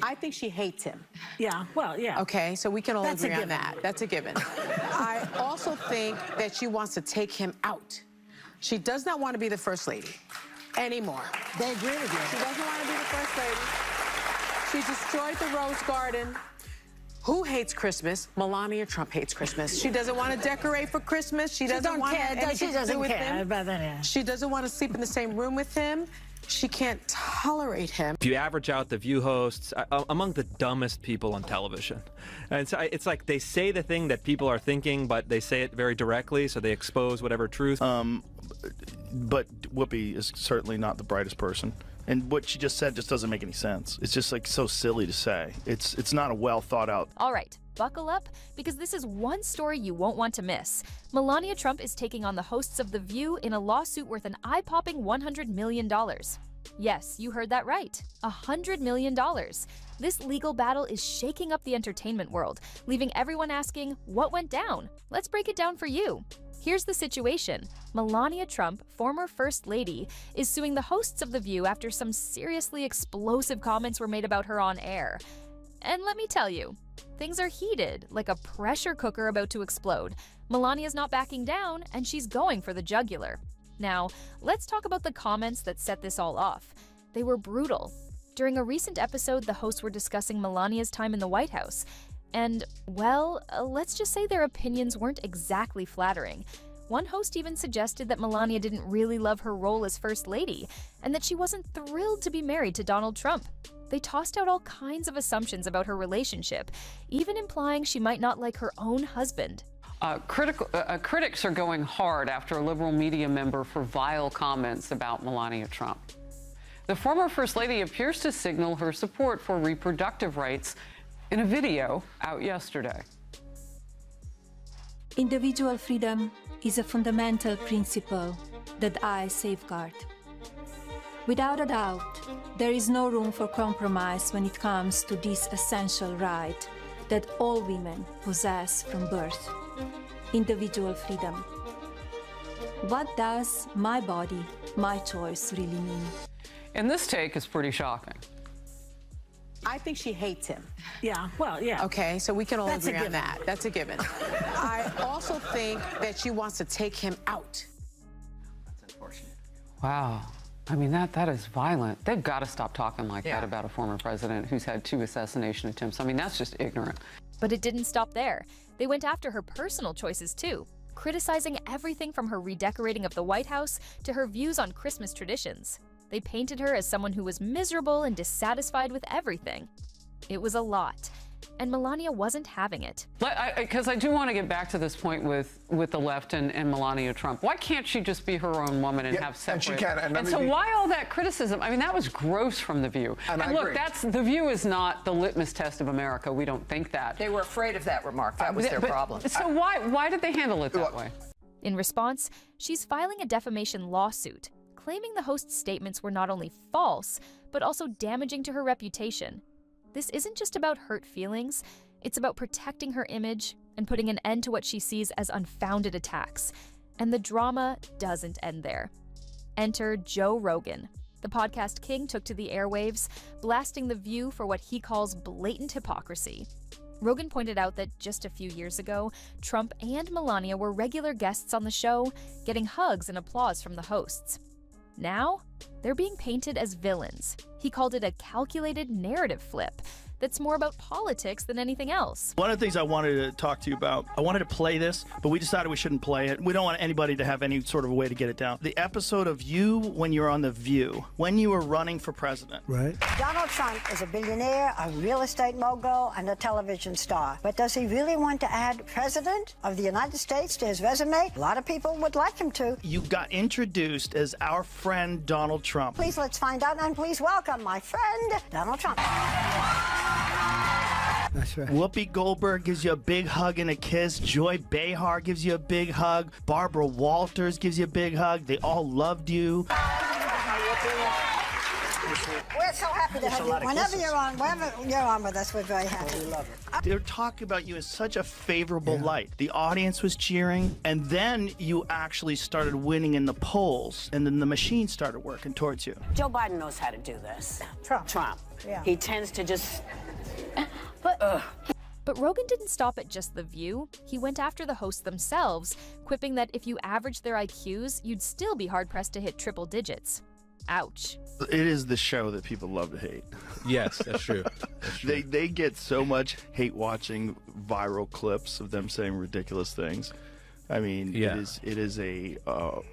I think she hates him. Yeah, well, yeah. Okay, so we can all That's a agree on given. that. That's a given. I also think that she wants to take him out. She does not want to be the first lady anymore. They agree with you. She doesn't want to be the first lady. She destroyed the Rose Garden. Who hates Christmas? Melania Trump hates Christmas. She doesn't want to decorate for Christmas. She doesn't want to have anything to do with him. She doesn't want to sleep in the same room with him. She can't tolerate him. If you average out the View hosts, among the dumbest people on television. And it's like they say the thing that people are thinking, but they say it very directly, so they expose whatever truth. But Whoopi is certainly not the brightest person. And what she just said just doesn't make any sense. It's just like so silly to say. It's not a well thought out. All right, buckle up, because this is one story you won't want to miss. Melania Trump is taking on the hosts of The View in a lawsuit worth an eye-popping $100 million. Yes, you heard that right. $100 million. This legal battle is shaking up the entertainment world, leaving everyone asking, what went down? Let's break it down for you. Here's the situation. Melania Trump, former First Lady, is suing the hosts of The View after some seriously explosive comments were made about her on air. And let me tell you, things are heated, like a pressure cooker about to explode. Melania's not backing down, and she's going for the jugular. Now, let's talk about the comments that set this all off. They were brutal. During a recent episode, the hosts were discussing Melania's time in the White House. And, well, let's just say their opinions weren't exactly flattering. One host even suggested that Melania didn't really love her role as First Lady, and that she wasn't thrilled to be married to Donald Trump. They tossed out all kinds of assumptions about her relationship, even implying she might not like her own husband. Critics are going hard after a liberal media member for vile comments about Melania Trump. The former First Lady appears to signal her support for reproductive rights in a video out yesterday. Individual freedom is a fundamental principle that I safeguard. Without a doubt, there is no room for compromise when it comes to this essential right that all women possess from birth: individual freedom. What does my body, my choice really mean? And this take is pretty shocking. I think she hates him. Yeah, well, yeah. Okay, so we can all That's a agree on given. that. That's a given. I also think that she wants to take him out. That's unfortunate. Wow. I mean, that is violent. They've got to stop talking like that about a former president who's had 2 assassination attempts. I mean, that's just ignorant. But it didn't stop there. They went after her personal choices too, criticizing everything from her redecorating of the White House to her views on Christmas traditions. They painted her as someone who was miserable and dissatisfied with everything. It was a lot, and Melania wasn't having it. Because I do want to get back to this point with the left and Melania Trump. Why can't she just be her own woman and have separate? And she can. And so why all that criticism? I mean, that was gross from The View. And I look, agree. The View is not the litmus test of America. We don't think that. They were afraid of that remark. That was their problem. So why did they handle it that way? In response, she's filing a defamation lawsuit, claiming the host's statements were not only false, but also damaging to her reputation. This isn't just about hurt feelings, it's about protecting her image and putting an end to what she sees as unfounded attacks. And the drama doesn't end there. Enter Joe Rogan. The podcast king took to the airwaves, blasting The View for what he calls blatant hypocrisy. Rogan pointed out that just a few years ago, Trump and Melania were regular guests on the show, getting hugs and applause from the hosts. Now, they're being painted as villains. He called it a calculated narrative flip that's more about politics than anything else. One of the things I wanted to talk to you about, I wanted to play this, but we decided we shouldn't play it. We don't want anybody to have any sort of a way to get it down. The episode of you when you were on The View, when you were running for president. Right. Donald Trump is a billionaire, a real estate mogul, and a television star. But does he really want to add President of the United States to his resume? A lot of people would like him to. You got introduced as our friend Donald Trump. Please let's find out, and please welcome my friend, Donald Trump. That's right. Whoopi Goldberg gives you a big hug and a kiss. Joy Behar gives you a big hug. Barbara Walters gives you a big hug. They all loved you. We're so happy to have you. Whenever you're on with us, we're very happy. We love it. They were talking about you in such a favorable light. The audience was cheering, and then you actually started winning in the polls, and then the machine started working towards you. Joe Biden knows how to do this. Trump. he tends to just... But Rogan didn't stop at just The View. He went after the hosts themselves, quipping that if you average their IQs, you'd still be hard-pressed to hit triple digits. Ouch. It is the show that people love to hate. Yes, that's true. That's true. They get so much hate watching viral clips of them saying ridiculous things. I mean, it is a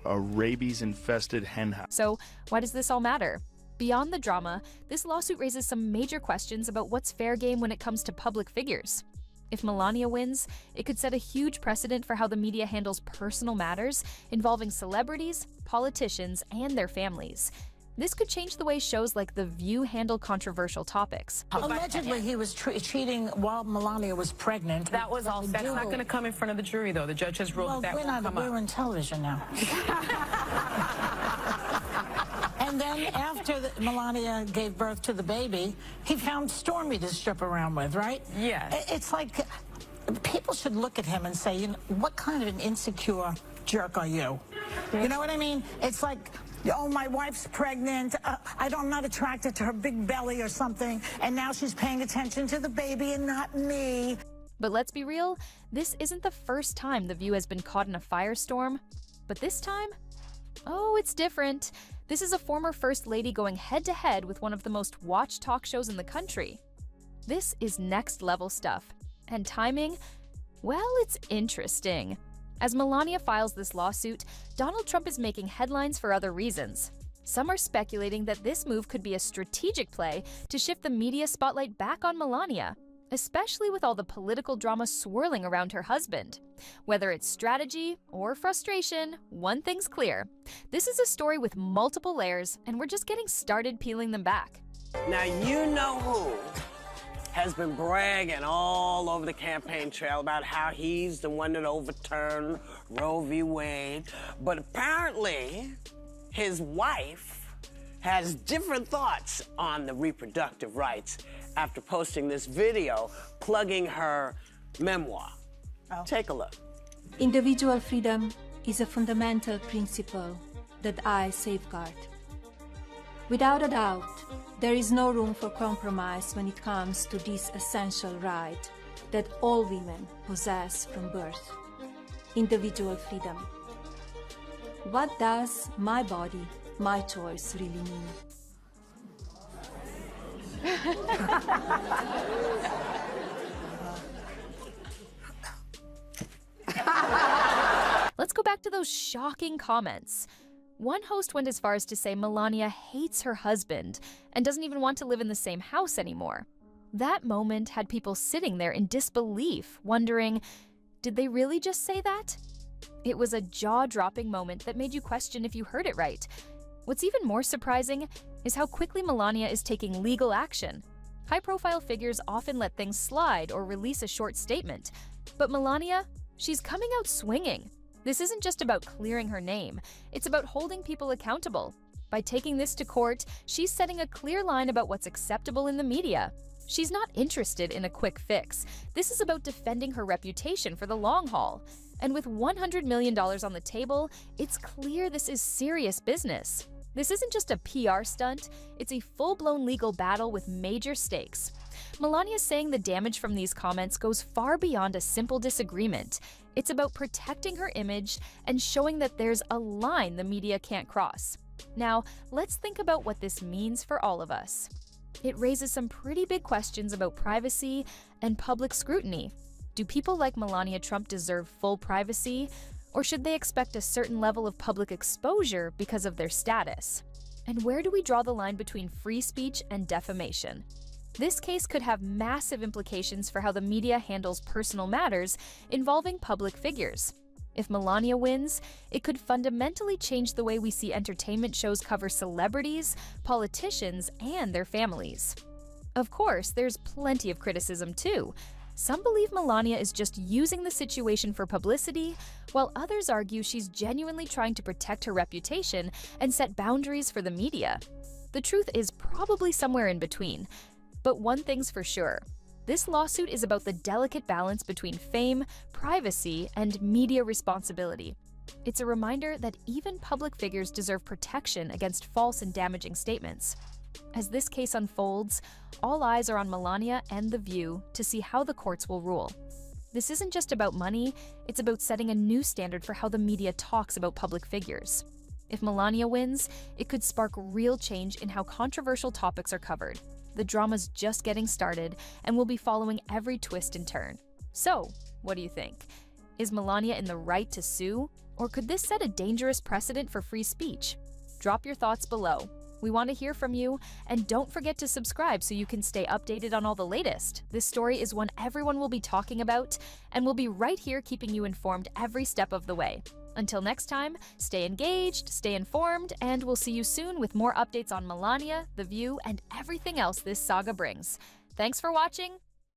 rabies-infested henhouse. So why does this all matter? Beyond the drama, this lawsuit raises some major questions about what's fair game when it comes to public figures. If Melania wins, it could set a huge precedent for how the media handles personal matters involving celebrities, politicians, and their families. This could change the way shows like The View handle controversial topics. Allegedly, he was cheating while Melania was pregnant. That was all. That's not going to come in front of the jury, though. The judge has ruled that won't come up. We're on television now. And then after Melania gave birth to the baby, he found Stormy to strip around with, right? Yes. It's like people should look at him and say, you know, what kind of an insecure jerk are you? You know what I mean? It's like, oh, my wife's pregnant. I'm not attracted to her big belly or something. And now she's paying attention to the baby and not me. But let's be real, this isn't the first time The View has been caught in a firestorm. But this time, oh, it's different. This is a former First Lady going head-to-head with one of the most watched talk shows in the country. This is next-level stuff. And timing? Well, it's interesting. As Melania files this lawsuit, Donald Trump is making headlines for other reasons. Some are speculating that this move could be a strategic play to shift the media spotlight back on Melania, especially with all the political drama swirling around her husband. Whether it's strategy or frustration, one thing's clear. This is a story with multiple layers, and we're just getting started peeling them back. Now, you know who has been bragging all over the campaign trail about how he's the one that overturned Roe v. Wade. But apparently, his wife has different thoughts on the reproductive rights after posting this video plugging her memoir. Take a look. Individual freedom is a fundamental principle that I safeguard. Without a doubt, there is no room for compromise when it comes to this essential right that all women possess from birth: individual freedom. What does my body, my choice really mean? Let's go back to those shocking comments. One host went as far as to say Melania hates her husband and doesn't even want to live in the same house anymore. That moment had people sitting there in disbelief, wondering, did they really just say that? It was a jaw-dropping moment that made you question if you heard it right. What's even more surprising is how quickly Melania is taking legal action. High-profile figures often let things slide or release a short statement. But Melania, she's coming out swinging. This isn't just about clearing her name. It's about holding people accountable. By taking this to court, she's setting a clear line about what's acceptable in the media. She's not interested in a quick fix. This is about defending her reputation for the long haul. And with $100 million on the table, it's clear this is serious business. This isn't just a PR stunt, it's a full-blown legal battle with major stakes. Melania's saying the damage from these comments goes far beyond a simple disagreement. It's about protecting her image and showing that there's a line the media can't cross. Now, let's think about what this means for all of us. It raises some pretty big questions about privacy and public scrutiny. Do people like Melania Trump deserve full privacy, or should they expect a certain level of public exposure because of their status? And where do we draw the line between free speech and defamation? This case could have massive implications for how the media handles personal matters involving public figures. If Melania wins, it could fundamentally change the way we see entertainment shows cover celebrities, politicians, and their families. Of course, there's plenty of criticism too. Some believe Melania is just using the situation for publicity, while others argue she's genuinely trying to protect her reputation and set boundaries for the media. The truth is probably somewhere in between. But one thing's for sure. This lawsuit is about the delicate balance between fame, privacy, and media responsibility. It's a reminder that even public figures deserve protection against false and damaging statements. As this case unfolds, all eyes are on Melania and The View to see how the courts will rule. This isn't just about money, it's about setting a new standard for how the media talks about public figures. If Melania wins, it could spark real change in how controversial topics are covered. The drama's just getting started, and we'll be following every twist and turn. So, what do you think? Is Melania in the right to sue? Or could this set a dangerous precedent for free speech? Drop your thoughts below. We want to hear from you, and don't forget to subscribe so you can stay updated on all the latest. This story is one everyone will be talking about, and we'll be right here keeping you informed every step of the way. Until next time, stay engaged, stay informed, and we'll see you soon with more updates on Melania, The View, and everything else this saga brings. Thanks for watching.